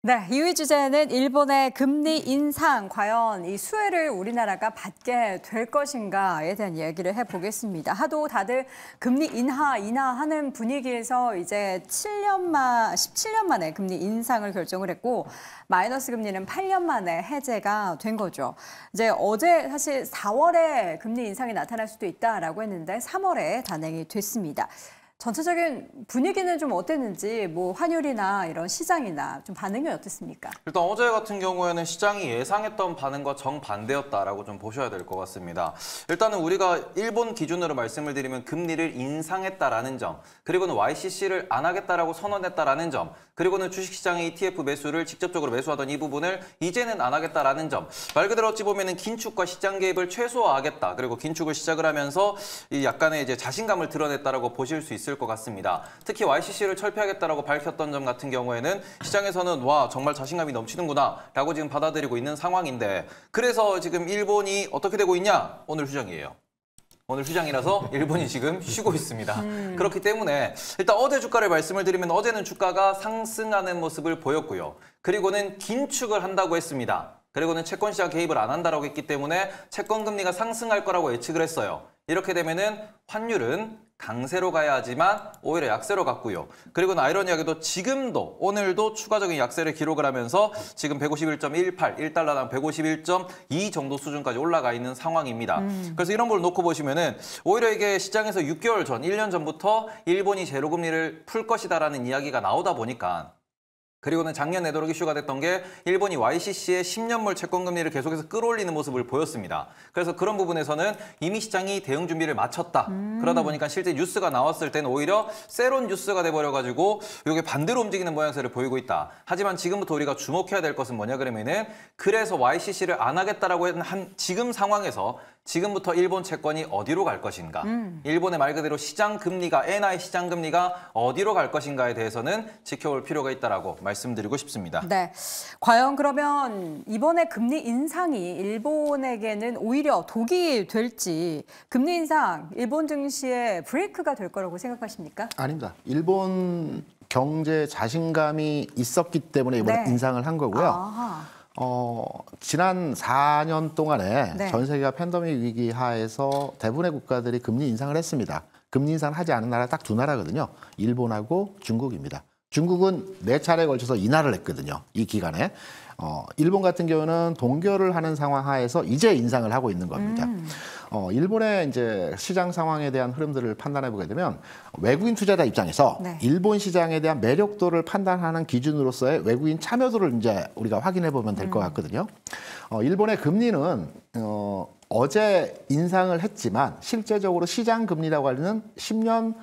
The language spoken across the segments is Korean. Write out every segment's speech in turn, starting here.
네, 2위 주제는 일본의 금리 인상, 과연 이 수혜를 우리나라가 받게 될 것인가에 대한 이야기를 해보겠습니다. 하도 다들 금리 인하하는 분위기에서 이제 17년 만에 금리 인상을 결정을 했고 마이너스 금리는 8년 만에 해제가 된 거죠. 이제 어제 사실 4월에 금리 인상이 나타날 수도 있다라고 했는데 3월에 단행이 됐습니다. 전체적인 분위기는 좀 어땠는지, 뭐 환율이나 이런 시장이나 좀 반응이 어땠습니까? 일단 어제 같은 경우에는 시장이 예상했던 반응과 정반대였다라고 좀 보셔야 될 것 같습니다. 일단은 우리가 일본 기준으로 말씀을 드리면 금리를 인상했다라는 점, 그리고는 YCC를 안 하겠다라고 선언했다라는 점, 그리고는 주식시장의 ETF 매수를 직접적으로 매수하던 이 부분을 이제는 안 하겠다라는 점, 말 그대로 어찌 보면은 긴축과 시장 개입을 최소화하겠다, 그리고 긴축을 시작을 하면서 이 약간의 이제 자신감을 드러냈다라고 보실 수 있을 것 같습니다. 특히 YCC를 철폐하겠다라고 밝혔던 점 같은 경우에는 시장에서는 와 정말 자신감이 넘치는구나 라고 지금 받아들이고 있는 상황인데, 그래서 지금 일본이 어떻게 되고 있냐? 오늘 휴장이에요. 오늘 휴장이라서 일본이 지금 쉬고 있습니다. 그렇기 때문에 일단 어제 주가를 말씀을 드리면 어제는 주가가 상승하는 모습을 보였고요. 그리고는 긴축을 한다고 했습니다. 그리고는 채권시장 개입을 안 한다고 했기 때문에 채권금리가 상승할 거라고 예측을 했어요. 이렇게 되면은 환율은 강세로 가야 하지만 오히려 약세로 갔고요. 그리고는 아이러니하게도 지금도 오늘도 추가적인 약세를 기록을 하면서 지금 151.18, 1달러당 151.2 정도 수준까지 올라가 있는 상황입니다. 그래서 이런 걸 놓고 보시면은 오히려 이게 시장에서 6개월 전, 1년 전부터 일본이 제로금리를 풀 것이다라는 이야기가 나오다 보니까, 그리고는 작년 내도록 이슈가 됐던 게 일본이 YCC의 10년물 채권금리를 계속해서 끌어올리는 모습을 보였습니다. 그래서 그런 부분에서는 이미 시장이 대응 준비를 마쳤다. 그러다 보니까 실제 뉴스가 나왔을 때는 오히려 세론 뉴스가 돼버려가지고 이게 반대로 움직이는 모양새를 보이고 있다. 하지만 지금부터 우리가 주목해야 될 것은 뭐냐 그러면은, 그래서 YCC를 안 하겠다라고 한 지금 상황에서 지금부터 일본 채권이 어디로 갈 것인가, 일본의 말 그대로 시장 금리가, 엔화의 시장 금리가 어디로 갈 것인가에 대해서는 지켜볼 필요가 있다라고 말씀드리고 싶습니다. 네, 과연 그러면 이번에 금리 인상이 일본에게는 오히려 독이 될지, 금리 인상 일본 증시의 브레이크가 될 거라고 생각하십니까? 아닙니다. 일본 경제 자신감이 있었기 때문에 이번에 인상을 한 거고요. 아하. 지난 4년 동안에 전 세계가 팬데믹 위기 하에서 대부분의 국가들이 금리 인상을 했습니다. 금리 인상을 하지 않은 나라 딱 두 나라거든요. 일본하고 중국입니다. 중국은 4차례에 걸쳐서 인하를 했거든요. 이 기간에. 일본 같은 경우는 동결을 하는 상황 하에서 이제 인상을 하고 있는 겁니다. 일본의 이제 시장 상황에 대한 흐름들을 판단해 보게 되면, 외국인 투자자 입장에서 일본 시장에 대한 매력도를 판단하는 기준으로서의 외국인 참여도를 이제 우리가 확인해 보면 될 것 같거든요. 일본의 금리는 어제 인상을 했지만 실제적으로 시장 금리라고 하는 10년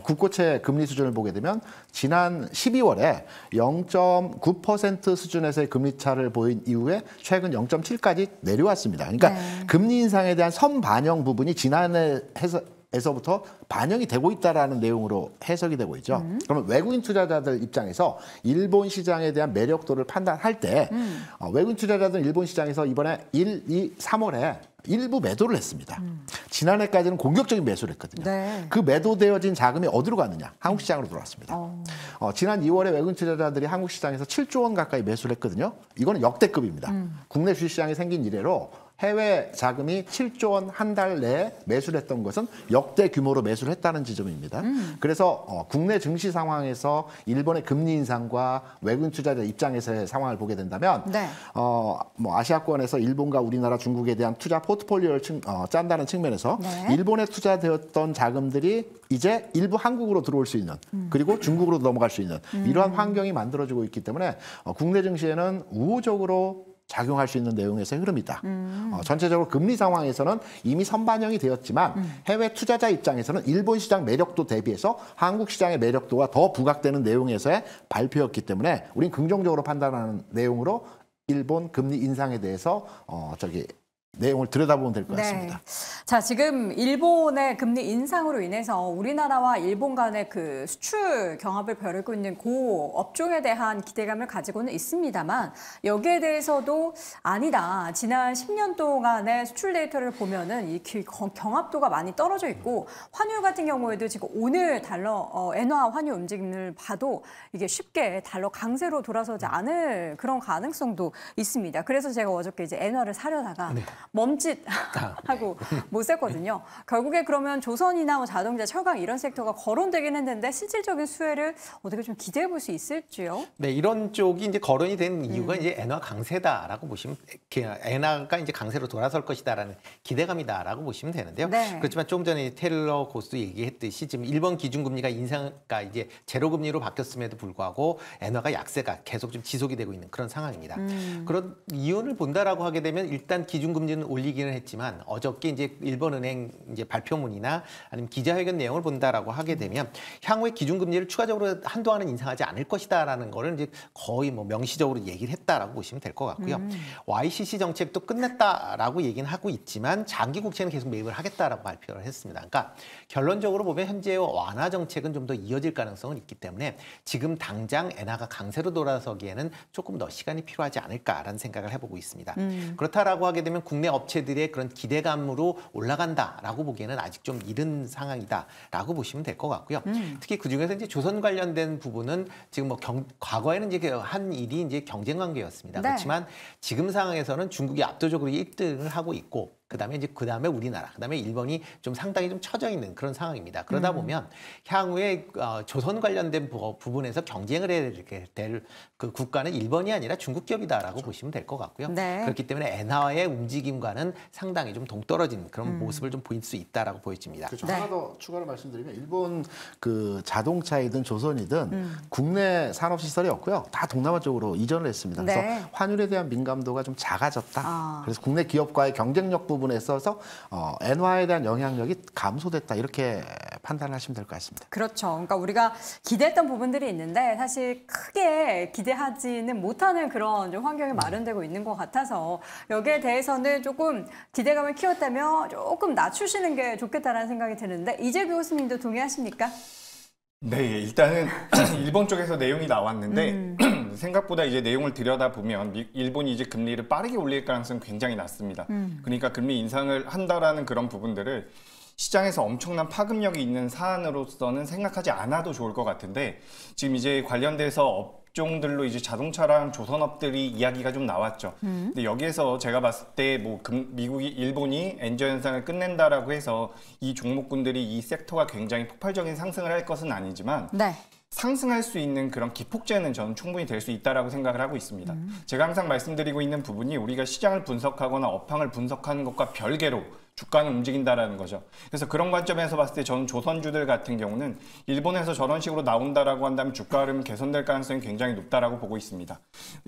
국고채 금리 수준을 보게 되면 지난 12월에 0.9% 수준에서의 금리 차를 보인 이후에 최근 0.7까지 내려왔습니다. 그러니까 금리 인상에 대한 선반영 부분이 지난해에서부터 반영이 되고 있다라는 내용으로 해석이 되고 있죠. 그러면 외국인 투자자들 입장에서 일본 시장에 대한 매력도를 판단할 때 외국인 투자자들은 일본 시장에서 이번에 1, 2, 3월에 일부 매도를 했습니다. 지난해까지는 공격적인 매수를 했거든요. 그 매도되어진 자금이 어디로 갔느냐? 한국 시장으로 들어왔습니다. 지난 2월에 외국인 투자자들이 한국 시장에서 7조 원 가까이 매수를 했거든요. 이거는 역대급입니다. 국내 주식시장이 생긴 이래로 해외 자금이 7조 원 한 달 내에 매수를 했던 것은 역대 규모로 매수를 했다는 지점입니다. 그래서 국내 증시 상황에서 일본의 금리 인상과 외국인 투자자 입장에서의 상황을 보게 된다면 뭐 아시아권에서 일본과 우리나라, 중국에 대한 투자 포트폴리오를 짠다는 측면에서 일본에 투자되었던 자금들이 이제 일부 한국으로 들어올 수 있는, 그리고 중국으로 넘어갈 수 있는 이러한 환경이 만들어지고 있기 때문에 국내 증시에는 우호적으로 작용할 수 있는 내용에서의 흐름이다. 전체적으로 금리 상황에서는 이미 선반영이 되었지만 해외 투자자 입장에서는 일본 시장 매력도 대비해서 한국 시장의 매력도가 더 부각되는 내용에서의 발표였기 때문에 우린 긍정적으로 판단하는 내용으로 일본 금리 인상에 대해서 내용을 들여다보면 될 것 같습니다. 자, 지금 일본의 금리 인상으로 인해서 우리나라와 일본 간의 그 수출 경합을 벌이고 있는 고 업종에 대한 기대감을 가지고는 있습니다만 여기에 대해서도 아니다. 지난 10년 동안의 수출 데이터를 보면은 이 경합도가 많이 떨어져 있고 환율 같은 경우에도 지금 오늘 달러 엔화 환율 움직임을 봐도 이게 쉽게 달러 강세로 돌아서지 않을 그런 가능성도 있습니다. 그래서 제가 어저께 이제 엔화를 사려다가 멈칫하고 못 샀거든요. 결국에 그러면 조선이나 뭐 자동차, 철강 이런 섹터가 거론되긴 했는데 실질적인 수혜를 어떻게 좀 기대해 볼 수 있을지요? 네, 이런 쪽이 이제 거론이 된 이유가 이제 엔화 강세다라고 보시면 엔화가 이제 강세로 돌아설 것이다라는 기대감이다라고 보시면 되는데요. 네. 그렇지만 좀 전에 테일러 고스도 얘기했듯이 지금 일본 기준금리가 인상가 이제 제로금리로 바뀌었음에도 불구하고 엔화가 약세가 계속 좀 지속이 되고 있는 그런 상황입니다. 그런 이유를 본다라고 하게 되면 일단 기준금리는 올리기는 했지만 어저께 이제 일본은행 이제 발표문이나 아니면 기자회견 내용을 본다라고 하게 되면 향후에 기준금리를 추가적으로 한동안은 인상하지 않을 것이다라는 거를 이제 거의 뭐 명시적으로 얘기를 했다라고 보시면 될 것 같고요. YCC 정책도 끝냈다라고 얘기는 하고 있지만 장기 국채는 계속 매입을 하겠다라고 발표를 했습니다. 그러니까 결론적으로 보면 현재의 완화 정책은 좀 더 이어질 가능성은 있기 때문에 지금 당장 엔화가 강세로 돌아서기에는 조금 더 시간이 필요하지 않을까라는 생각을 해보고 있습니다. 그렇다라고 하게 되면 국내 업체들의 그런 기대감으로 올라간다라고 보기에는 아직 좀 이른 상황이다라고 보시면 될 것 같고요. 특히 그 중에서 이제 조선 관련된 부분은 지금 뭐 과거에는 이제 한 일이 이제 경쟁 관계였습니다. 네. 그렇지만 지금 상황에서는 중국이 압도적으로 1등을 하고 있고 그다음에 우리나라, 그다음에 일본이 좀 상당히 좀 처져 있는 그런 상황입니다. 그러다 보면 향후에 조선 관련된 부분에서 경쟁을 해야 될 그 국가는 일본이 아니라 중국 기업이다라고 보시면 될 것 같고요. 네. 그렇기 때문에 엔화의 움직임과는 상당히 좀 동떨어진 그런 모습을 좀 보일 수 있다라고 보여집니다. 그렇죠. 네. 하나 더 추가로 말씀드리면 일본 그 자동차이든 조선이든 국내 산업 시설이 없고요. 다 동남아 쪽으로 이전을 했습니다. 그래서 네. 환율에 대한 민감도가 좀 작아졌다. 그래서 국내 기업과의 경쟁력 부분에 있어서 엔화에 대한 영향력이 감소됐다. 이렇게 판단하시면 될 것 같습니다. 그렇죠. 그러니까 우리가 기대했던 부분들이 있는데 사실 크게 기대하지는 못하는 그런 좀 환경이 마련되고 있는 것 같아서 여기에 대해서는 조금 기대감을 키웠다면 조금 낮추시는 게 좋겠다라는 생각이 드는데 이재규 교수님도 동의하십니까? 네, 일단은 일본 쪽에서 내용이 나왔는데 생각보다 이제 내용을 들여다보면 일본이 이제 금리를 빠르게 올릴 가능성이 굉장히 낮습니다. 그러니까 금리 인상을 한다라는 그런 부분들을 시장에서 엄청난 파급력이 있는 사안으로서는 생각하지 않아도 좋을 것 같은데 지금 이제 관련돼서 업종들로 이제 자동차랑 조선업들이 이야기가 좀 나왔죠. 근데 여기에서 제가 봤을 때 뭐 일본이 엔저 현상을 끝낸다라고 해서 이 종목군들이 이 섹터가 굉장히 폭발적인 상승을 할 것은 아니지만 네. 상승할 수 있는 그런 기폭제는 저는 충분히 될 수 있다라고 생각을 하고 있습니다. 제가 항상 말씀드리고 있는 부분이 우리가 시장을 분석하거나 업황을 분석하는 것과 별개로 주가는 움직인다라는 거죠. 그래서 그런 관점에서 봤을 때 저는 조선주들 같은 경우는 일본에서 저런 식으로 나온다라고 한다면 주가 흐름 개선될 가능성이 굉장히 높다라고 보고 있습니다.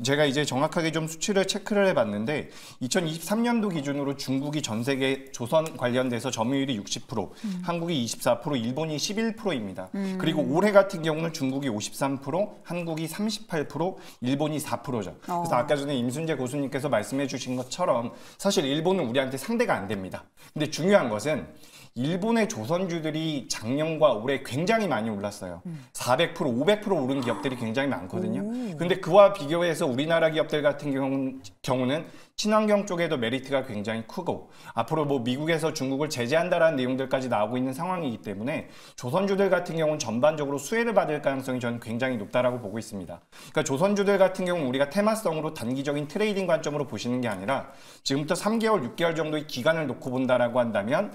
제가 이제 정확하게 좀 수치를 체크를 해봤는데 2023년도 기준으로 중국이 전 세계 조선 관련돼서 점유율이 60%, 한국이 24%, 일본이 11%입니다. 그리고 올해 같은 경우는 중국이 53%, 한국이 38%, 일본이 4%죠. 그래서 아까 전에 임순재 고수님께서 말씀해 주신 것처럼 사실 일본은 우리한테 상대가 안 됩니다. 근데 중요한 것은 일본의 조선주들이 작년과 올해 굉장히 많이 올랐어요. 400%, 500% 오른 기업들이 굉장히 많거든요. 근데 그와 비교해서 우리나라 기업들 같은 경우는 친환경 쪽에도 메리트가 굉장히 크고 앞으로 뭐 미국에서 중국을 제재한다라는 내용들까지 나오고 있는 상황이기 때문에 조선주들 같은 경우는 전반적으로 수혜를 받을 가능성이 저는 굉장히 높다라고 보고 있습니다. 그러니까 조선주들 같은 경우는 우리가 테마성으로 단기적인 트레이딩 관점으로 보시는 게 아니라 지금부터 3개월, 6개월 정도의 기간을 놓고 본다라고 한다면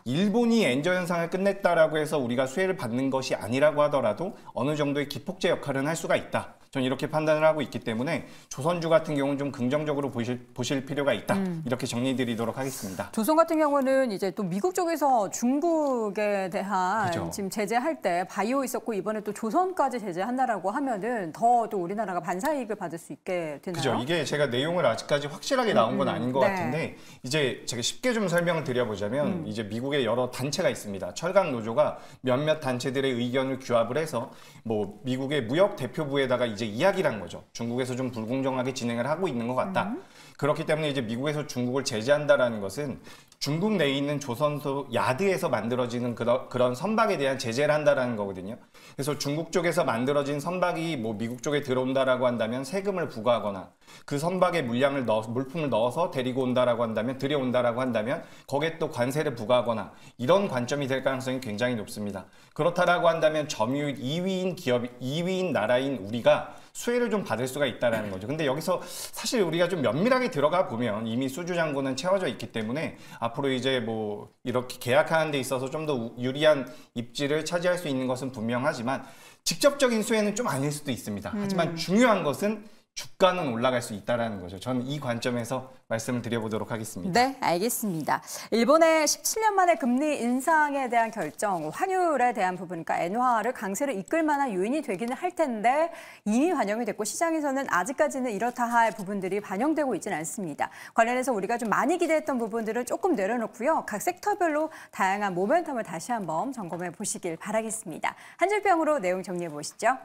일본이 엔저 현상을 끝냈다라고 해서 우리가 수혜를 받는 것이 아니라고 하더라도 어느 정도의 기폭제 역할은 할 수가 있다. 저는 이렇게 판단을 하고 있기 때문에 조선주 같은 경우는 좀 긍정적으로 보실 필요가 있다. 이렇게 정리드리도록 하겠습니다. 조선 같은 경우는 이제 또 미국 쪽에서 중국에 대한 그죠. 지금 제재할 때 바이오 있었고 이번에 또 조선까지 제재한다라고 하면은 더 또 우리나라가 반사이익을 받을 수 있게 되나요? 그죠. 이게 제가 내용을 아직까지 확실하게 나온 건 아닌 것 네. 같은데 이제 제가 쉽게 좀 설명을 드려보자면 이제 미국에 여러 단체가 있습니다. 철강 노조가 몇몇 단체들의 의견을 규합을 해서 뭐 미국의 무역 대표부에다가 이제 이야기를 한 거죠. 중국에서 좀 불공정하게 진행을 하고 있는 것 같다. 그렇기 때문에 이제 미국에서 중국을 제재한다라는 것은 중국 내에 있는 조선소 야드에서 만들어지는 그런 선박에 대한 제재를 한다라는 거거든요. 그래서 중국 쪽에서 만들어진 선박이 뭐 미국 쪽에 들어온다라고 한다면 세금을 부과하거나 그 선박에 물품을 넣어서 데리고 온다라고 한다면 들여온다라고 한다면 거기에 또 관세를 부과하거나 이런 관점이 될 가능성이 굉장히 높습니다. 그렇다라고 한다면 점유율 2위인 나라인 우리가 수혜를 좀 받을 수가 있다라는 거죠. 근데 여기서 사실 우리가 좀 면밀하게 들어가 보면 이미 수주 잔고는 채워져 있기 때문에 앞으로 이제 뭐 이렇게 계약하는 데 있어서 좀 더 유리한 입지를 차지할 수 있는 것은 분명하지만 직접적인 수혜는 좀 아닐 수도 있습니다. 하지만 중요한 것은 주가는 올라갈 수 있다는 거죠. 저는 이 관점에서 말씀을 드려보도록 하겠습니다. 네, 알겠습니다. 일본의 17년 만에 금리 인상에 대한 결정, 환율에 대한 부분, 그러니까 엔화를 강세를 이끌 만한 요인이 되기는 할 텐데 이미 반영이 됐고 시장에서는 아직까지는 이렇다 할 부분들이 반영되고 있지는 않습니다. 관련해서 우리가 좀 많이 기대했던 부분들을 조금 내려놓고요. 각 섹터별로 다양한 모멘텀을 다시 한번 점검해 보시길 바라겠습니다. 한 줄평으로 내용 정리해 보시죠.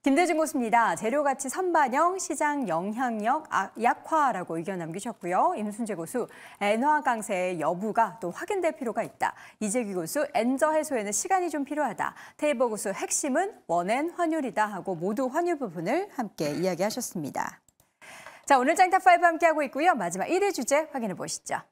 김대중 교수입니다. 재료가치 선반영, 시장 영향력 약화라고 의견 남기셨고요. 임순재 교수, 엔화 강세의 여부가 또 확인될 필요가 있다. 이재규 교수, 엔저 해소에는 시간이 좀 필요하다. 테이버 교수, 핵심은 원엔 환율이다 하고 모두 환율 부분을 함께 이야기하셨습니다. 자, 오늘 짱탑5 함께하고 있고요. 마지막 1위 주제 확인해 보시죠.